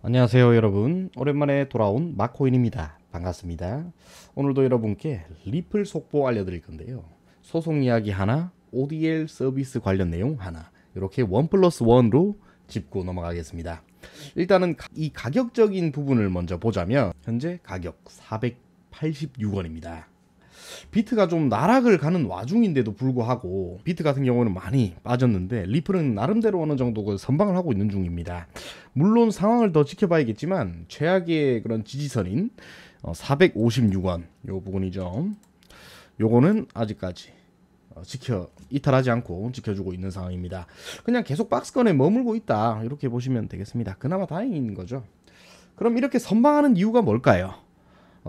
안녕하세요 여러분, 오랜만에 돌아온 마코인입니다. 반갑습니다. 오늘도 여러분께 리플 속보 알려드릴 건데요, 소송 이야기 하나, ODL 서비스 관련 내용 하나, 이렇게 1+1로 짚고 넘어가겠습니다. 일단은 이 가격적인 부분을 먼저 보자면 현재 가격 486원입니다. 비트가 좀 나락을 가는 와중인데도 불구하고 비트 같은 경우는 많이 빠졌는데 리플은 나름대로 어느 정도 그 선방을 하고 있는 중입니다. 물론 상황을 더 지켜봐야겠지만 최악의 그런 지지선인 456원 요 부분이죠. 요거는 아직까지 이탈하지 않고 지켜주고 있는 상황입니다. 그냥 계속 박스권에 머물고 있다, 이렇게 보시면 되겠습니다. 그나마 다행인 거죠. 그럼 이렇게 선방하는 이유가 뭘까요?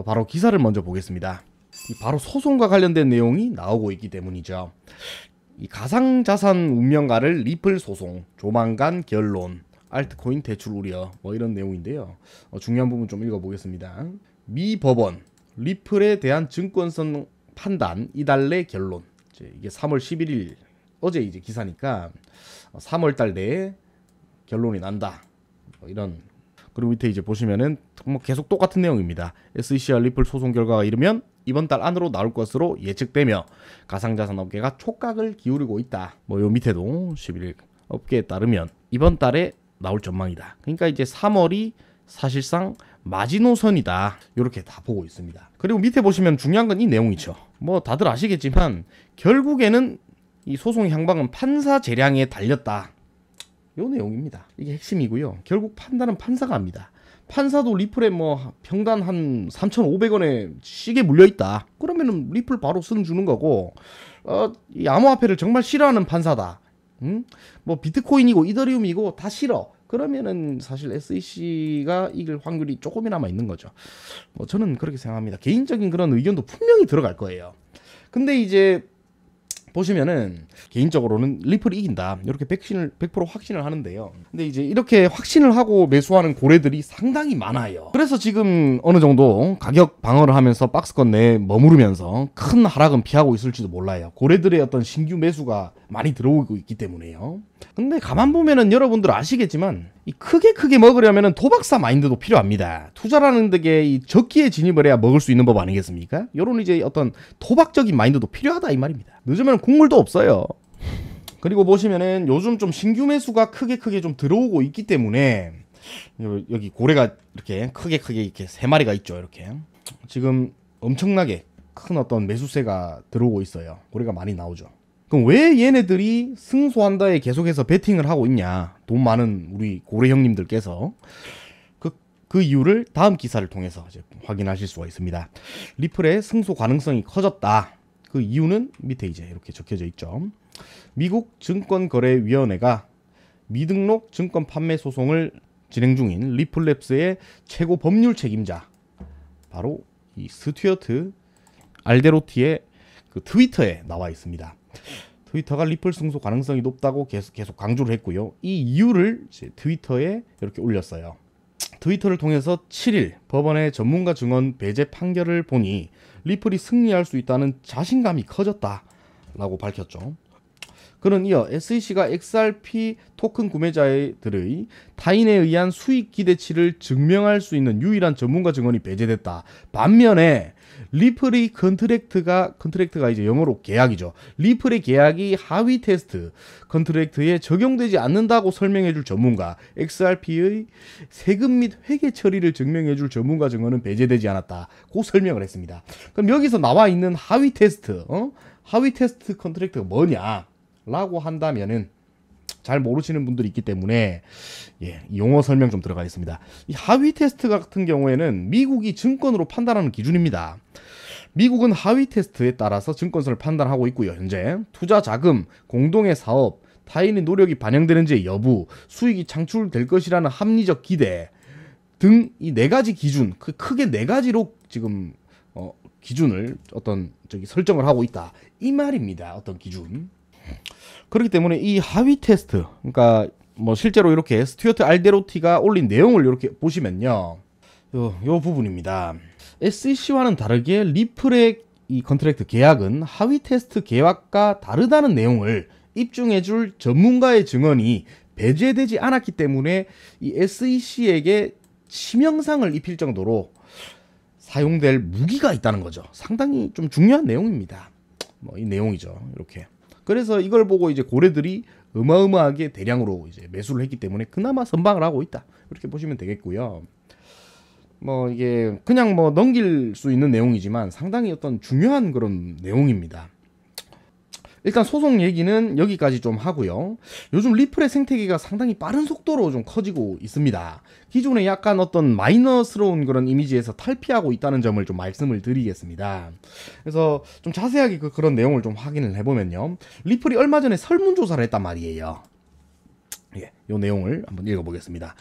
바로 기사를 먼저 보겠습니다. 바로 소송과 관련된 내용이 나오고 있기 때문이죠. 이 가상자산 운명가를 리플 소송, 조만간 결론, 알트코인 대출 우려, 뭐 이런 내용인데요. 중요한 부분 좀 읽어보겠습니다. 미 법원, 리플에 대한 증권성 판단 이달 내 결론. 이게 3월 11일 어제 이제 기사니까 3월달 내에 결론이 난다, 뭐 이런. 그리고 밑에 이제 보시면은 뭐 계속 똑같은 내용입니다. SEC와 리플 소송 결과가 이르면 이번 달 안으로 나올 것으로 예측되며 가상자산 업계가 촉각을 기울이고 있다. 뭐 요 밑에도 11일 업계에 따르면 이번 달에 나올 전망이다. 그러니까 이제 3월이 사실상 마지노선이다, 이렇게 다 보고 있습니다. 그리고 밑에 보시면 중요한 건 이 내용이죠. 뭐 다들 아시겠지만 결국에는 이 소송의 향방은 판사 재량에 달렸다, 요 내용입니다. 이게 핵심이고요. 결국 판단은 판사가 합니다. 판사도 리플에 뭐 평단 한 3,500원에 시계 물려있다, 그러면은 리플 바로 승 주는 거고, 이 암호화폐를 정말 싫어하는 판사다, 뭐 비트코인이고 이더리움이고 다 싫어, 그러면은 사실 SEC가 이길 확률이 조금이나마 있는 거죠. 뭐 저는 그렇게 생각합니다. 개인적인 그런 의견도 분명히 들어갈 거예요. 근데 이제 보시면은 개인적으로는 리플이 이긴다, 이렇게 100% 확신을 하는데요. 근데 이제 이렇게 확신을 하고 매수하는 고래들이 상당히 많아요. 그래서 지금 어느 정도 가격 방어를 하면서 박스권 내에 머무르면서 큰 하락은 피하고 있을지도 몰라요. 고래들의 어떤 신규 매수가 많이 들어오고 있기 때문에요. 근데 가만 보면은 여러분들 아시겠지만 이 크게 먹으려면은 도박사 마인드도 필요합니다. 투자라는 데게 이 적기에 진입을 해야 먹을 수 있는 법 아니겠습니까? 요런 이제 어떤 도박적인 마인드도 필요하다, 이 말입니다. 늦으면 국물도 없어요. 그리고 보시면은 요즘 좀 신규 매수가 크게 좀 들어오고 있기 때문에 여기 고래가 이렇게 크게 이렇게 세 마리가 있죠. 이렇게 지금 엄청나게 큰 어떤 매수세가 들어오고 있어요. 고래가 많이 나오죠. 그럼 왜 얘네들이 승소한다에 계속해서 베팅을 하고 있냐, 돈 많은 우리 고래 형님들께서. 그 이유를 다음 기사를 통해서 이제 확인하실 수가 있습니다. 리플의 승소 가능성이 커졌다. 그 이유는 밑에 이제 이렇게 적혀져 있죠. 미국 증권거래위원회가 미등록 증권 판매 소송을 진행 중인 리플랩스의 최고 법률 책임자, 바로 이 스튜어트 알데로티의 그 트위터에 나와 있습니다. 트위터가 리플 승소 가능성이 높다고 계속 강조를 했고요. 이 이유를 이제 트위터에 이렇게 올렸어요. 트위터를 통해서 7일 법원의 전문가 증언 배제 판결을 보니 리플이 승리할 수 있다는 자신감이 커졌다라고 밝혔죠. 그는 이어 SEC가 XRP 토큰 구매자들의 타인에 의한 수익 기대치를 증명할 수 있는 유일한 전문가 증언이 배제됐다. 반면에 리플의 컨트랙트가 이제 영어로 계약이죠. 리플의 계약이 하위 테스트 컨트랙트에 적용되지 않는다고 설명해줄 전문가, XRP의 세금 및 회계 처리를 증명해줄 전문가 증언은 배제되지 않았다고 설명을 했습니다. 그럼 여기서 나와 있는 하위 테스트 컨트랙트가 뭐냐 라고 한다면은 잘 모르시는 분들이 있기 때문에 용어 설명 좀 들어가 있습니다. 이 하위 테스트 같은 경우에는 미국이 증권으로 판단하는 기준입니다. 미국은 하위 테스트에 따라서 증권성을 판단하고 있고요. 현재 투자 자금, 공동의 사업, 타인의 노력이 반영되는지의 여부, 수익이 창출될 것이라는 합리적 기대 등 이 네 가지 기준, 크게 네 가지로 지금 기준을 설정을 하고 있다, 이 말입니다. 어떤 기준. 그렇기 때문에 이 하위 테스트, 그러니까 뭐 실제로 이렇게 스튜어트 알데로티가 올린 내용을 이렇게 보시면요, 요 부분입니다. SEC와는 다르게 리플의 이 컨트랙트 계약은 하위 테스트 계약과 다르다는 내용을 입증해줄 전문가의 증언이 배제되지 않았기 때문에 이 SEC에게 치명상을 입힐 정도로 사용될 무기가 있다는 거죠. 상당히 좀 중요한 내용입니다. 이 내용이죠. 이렇게. 그래서 이걸 보고 이제 고래들이 어마어마하게 대량으로 이제 매수를 했기 때문에 그나마 선방을 하고 있다. 이렇게 보시면 되겠고요. 이게 그냥 넘길 수 있는 내용이지만 상당히 어떤 중요한 그런 내용입니다. 일단 소송 얘기는 여기까지 좀 하고요. 요즘 리플의 생태계가 상당히 빠른 속도로 좀 커지고 있습니다. 기존에 약간 어떤 마이너스러운 그런 이미지에서 탈피하고 있다는 점을 좀 말씀을 드리겠습니다. 그래서 좀 자세하게 그런 내용을 좀 확인을 해보면요. 리플이 얼마 전에 설문조사를 했단 말이에요. 예, 요 내용을 한번 읽어보겠습니다.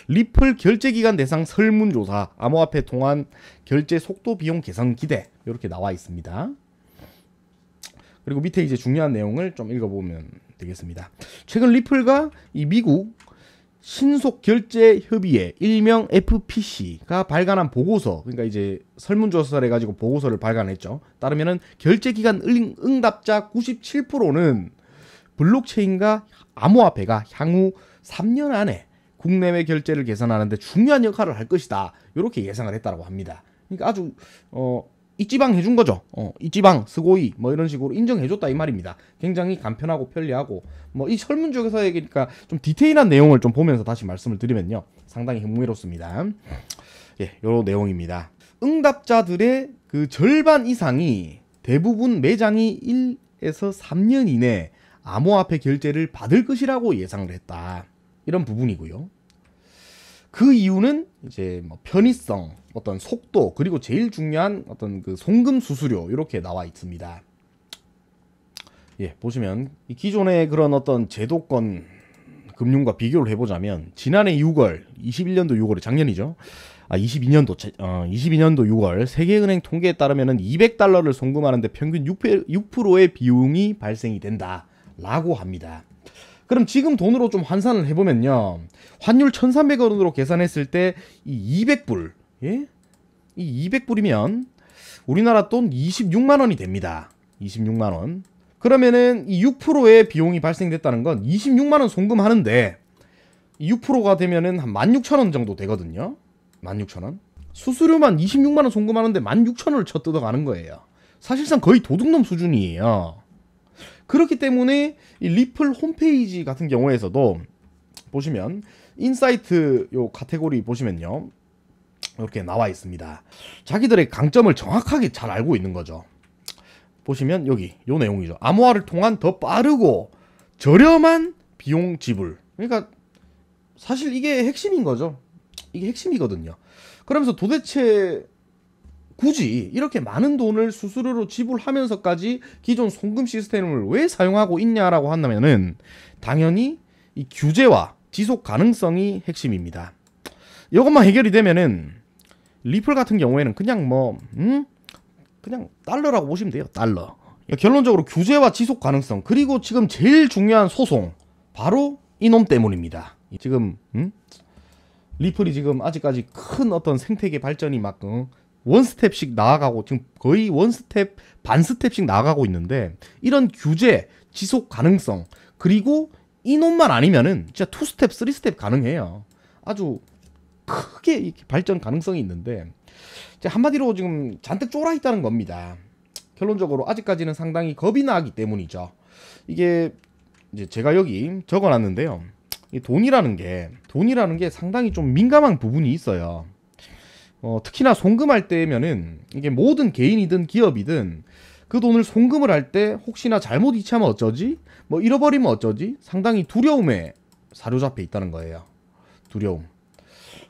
리플 결제기간 대상 설문조사, 암호화폐 통한 결제 속도 비용 개선 기대, 이렇게 나와 있습니다. 그리고 밑에 이제 중요한 내용을 좀 읽어보면 되겠습니다. 최근 리플과 이 미국 신속 결제 협의회 일명 FPC가 발간한 보고서, 그러니까 이제 설문조사를 해가지고 보고서를 발간했죠. 따르면은 결제 기간 응답자 97%는 블록체인과 암호화폐가 향후 3년 안에 국내외 결제를 개선하는데 중요한 역할을 할 것이다. 이렇게 예상을 했다고 합니다. 그러니까 아주 이지방 해준 거죠. 이지방 스고이 이런 식으로 인정해줬다 이 말입니다. 굉장히 간편하고 편리하고 이 설문조사 얘기니까 좀 디테일한 내용을 좀 보면서 다시 말씀을 드리면요, 상당히 흥미롭습니다. 예, 요 내용입니다. 응답자들의 그 절반 이상이 대부분 매장이 1에서 3년 이내 암호화폐 결제를 받을 것이라고 예상을 했다. 이런 부분이고요. 그 이유는 이제 편의성, 어떤 속도, 그리고 제일 중요한 어떤 그 송금 수수료, 이렇게 나와 있습니다. 예, 보시면 이 기존의 그런 어떤 제도권 금융과 비교를 해보자면 지난해 6월, 21년도 6월에 작년이죠. 22년도 6월 세계은행 통계에 따르면 200달러를 송금하는데 평균 6%의 비용이 발생이 된다라고 합니다. 그럼 지금 돈으로 좀 환산을 해보면요, 환율 1,300원으로 계산했을 때 이 200불, 예? 이 200불이면 우리나라 돈 26만원이 됩니다. 26만원. 그러면은 이 6%의 비용이 발생됐다는 건 26만원 송금하는데 이 6%가 되면은 한 16,000원 정도 되거든요. 16,000원. 수수료만 26만원 송금하는데 16,000원을 쳐 뜯어가는 거예요. 사실상 거의 도둑놈 수준이에요. 그렇기 때문에 이 리플 홈페이지 같은 경우에서도 보시면 인사이트 요 카테고리 보시면요, 이렇게 나와 있습니다. 자기들의 강점을 정확하게 잘 알고 있는 거죠. 보시면 여기 요 내용이죠. 암호화를 통한 더 빠르고 저렴한 비용 지불. 그러니까 사실 이게 핵심인 거죠. 이게 핵심이거든요. 그러면서 도대체 굳이 이렇게 많은 돈을 수수료로 지불하면서까지 기존 송금 시스템을 왜 사용하고 있냐라고 한다면은 당연히 이 규제와 지속 가능성이 핵심입니다. 이것만 해결이 되면은 리플 같은 경우에는 그냥 그냥 달러라고 보시면 돼요. 달러. 결론적으로 규제와 지속 가능성, 그리고 지금 제일 중요한 소송, 바로 이놈 때문입니다. 지금 리플이 지금 아직까지 큰 어떤 생태계 발전이 막 원스텝씩 나아가고, 지금 거의 원스텝 반스텝씩 나아가고 있는데, 이런 규제, 지속 가능성, 그리고 이놈만 아니면은 진짜 투스텝, 쓰리스텝 가능해요. 아주 크게 이렇게 발전 가능성이 있는데 한마디로 지금 잔뜩 쫄아 있다는 겁니다. 결론적으로 아직까지는 상당히 겁이 나기 때문이죠. 이게 이제 제가 여기 적어놨는데요, 이 돈이라는 게 상당히 좀 민감한 부분이 있어요. 특히나 송금할 때면은 이게 모든 개인이든 기업이든 그 돈을 송금을 할 때 혹시나 잘못 이체하면 어쩌지? 잃어버리면 어쩌지? 상당히 두려움에 사로잡혀 있다는 거예요. 두려움.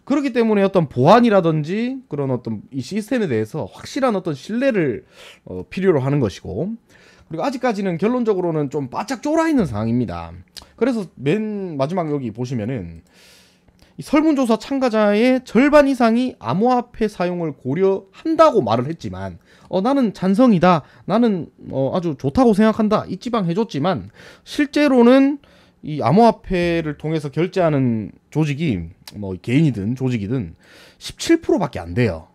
그렇기 때문에 어떤 보안이라든지 그런 어떤 이 시스템에 대해서 확실한 어떤 신뢰를 필요로 하는 것이고, 그리고 아직까지는 결론적으로는 좀 바짝 쫄아 있는 상황입니다. 그래서 맨 마지막 여기 보시면은 이 설문조사 참가자의 절반 이상이 암호화폐 사용을 고려한다고 말을 했지만, 나는 찬성이다, 나는 아주 좋다고 생각한다, 이 지방 해줬지만, 실제로는 이 암호화폐를 통해서 결제하는 조직이 개인이든 조직이든 17%밖에 안 돼요.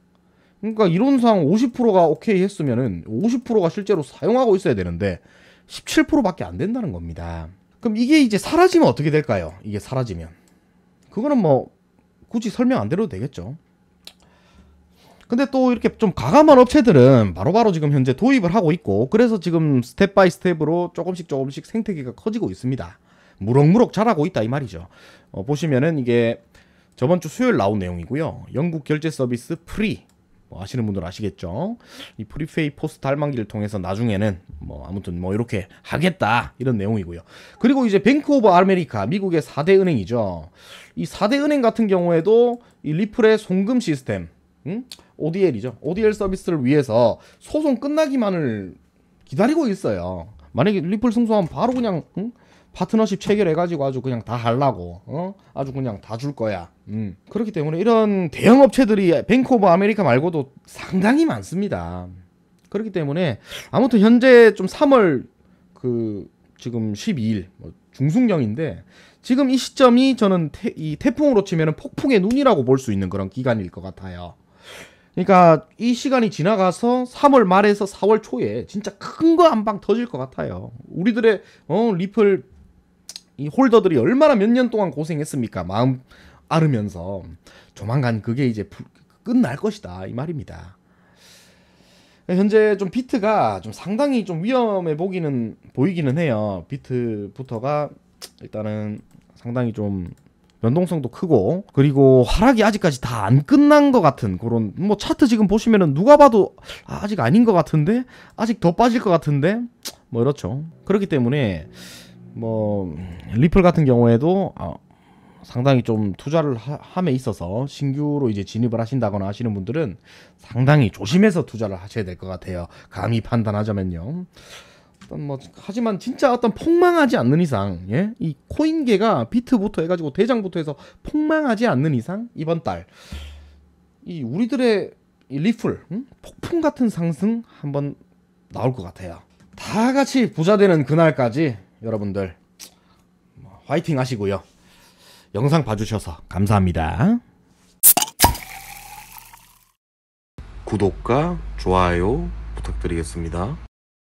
그러니까 이론상 50%가 오케이 했으면은 50%가 실제로 사용하고 있어야 되는데 17%밖에 안 된다는 겁니다. 그럼 이게 이제 사라지면 어떻게 될까요? 이게 사라지면 그거는 뭐 굳이 설명 안 드려도 되겠죠. 근데 또 이렇게 좀 가감한 업체들은 바로바로 지금 현재 도입을 하고 있고, 그래서 지금 스텝 바이 스텝으로 조금씩 생태계가 커지고 있습니다. 무럭무럭 자라고 있다 이 말이죠. 보시면은 이게 저번 주 수요일 나온 내용이고요. 영국 결제 서비스 프리, 뭐 아시는 분들 아시겠죠. 이 프리페이 포스 달만기를 통해서 나중에는 뭐 아무튼 뭐 이렇게 하겠다 이런 내용이고요. 그리고 이제 뱅크 오브 아메리카, 미국의 4대 은행이죠. 이 4대 은행 같은 경우에도 이 리플의 송금 시스템, ODL이죠. ODL 서비스를 위해서 소송 끝나기만을 기다리고 있어요. 만약에 리플 승소하면 바로 그냥 파트너십 체결해가지고 아주 그냥 다 하려고 아주 그냥 다 줄 거야. 그렇기 때문에 이런 대형 업체들이 뱅크 오브 아메리카 말고도 상당히 많습니다. 그렇기 때문에 아무튼 현재 좀 3월 그 지금 12일 중순경인데, 지금 이 시점이 저는 이 태풍으로 치면은 폭풍의 눈이라고 볼 수 있는 그런 기간일 것 같아요. 그러니까 이 시간이 지나가서 3월 말에서 4월 초에 진짜 큰 거 한 방 터질 것 같아요. 우리들의 리플 이 홀더들이 얼마나 몇 년 동안 고생했습니까? 마음 앓으면서. 조만간 그게 이제 끝날 것이다 이 말입니다. 현재 좀 비트가 좀 상당히 좀 위험해 보이기는 해요. 비트부터가 일단은 상당히 좀 변동성도 크고, 그리고 하락이 아직까지 다 안 끝난 것 같은 그런, 뭐 차트 지금 보시면은 누가 봐도 아직 아닌 것 같은데, 아직 더 빠질 것 같은데, 뭐 이렇죠. 그렇기 때문에 뭐 리플 같은 경우에도 상당히 좀 투자를 함에 있어서 신규로 이제 진입을 하신다거나 하시는 분들은 상당히 조심해서 투자를 하셔야 될 것 같아요. 감히 판단하자면요. 뭐 하지만 진짜 어떤 폭망하지 않는 이상, 예? 이 코인계가 비트부터 해가지고 대장부터 해서 폭망하지 않는 이상 이번 달 이 우리들의 이 리플 폭풍 같은 상승 한번 나올 것 같아요. 다 같이 부자 되는 그날까지 여러분들 화이팅 하시고요. 영상 봐주셔서 감사합니다. 구독과 좋아요 부탁드리겠습니다.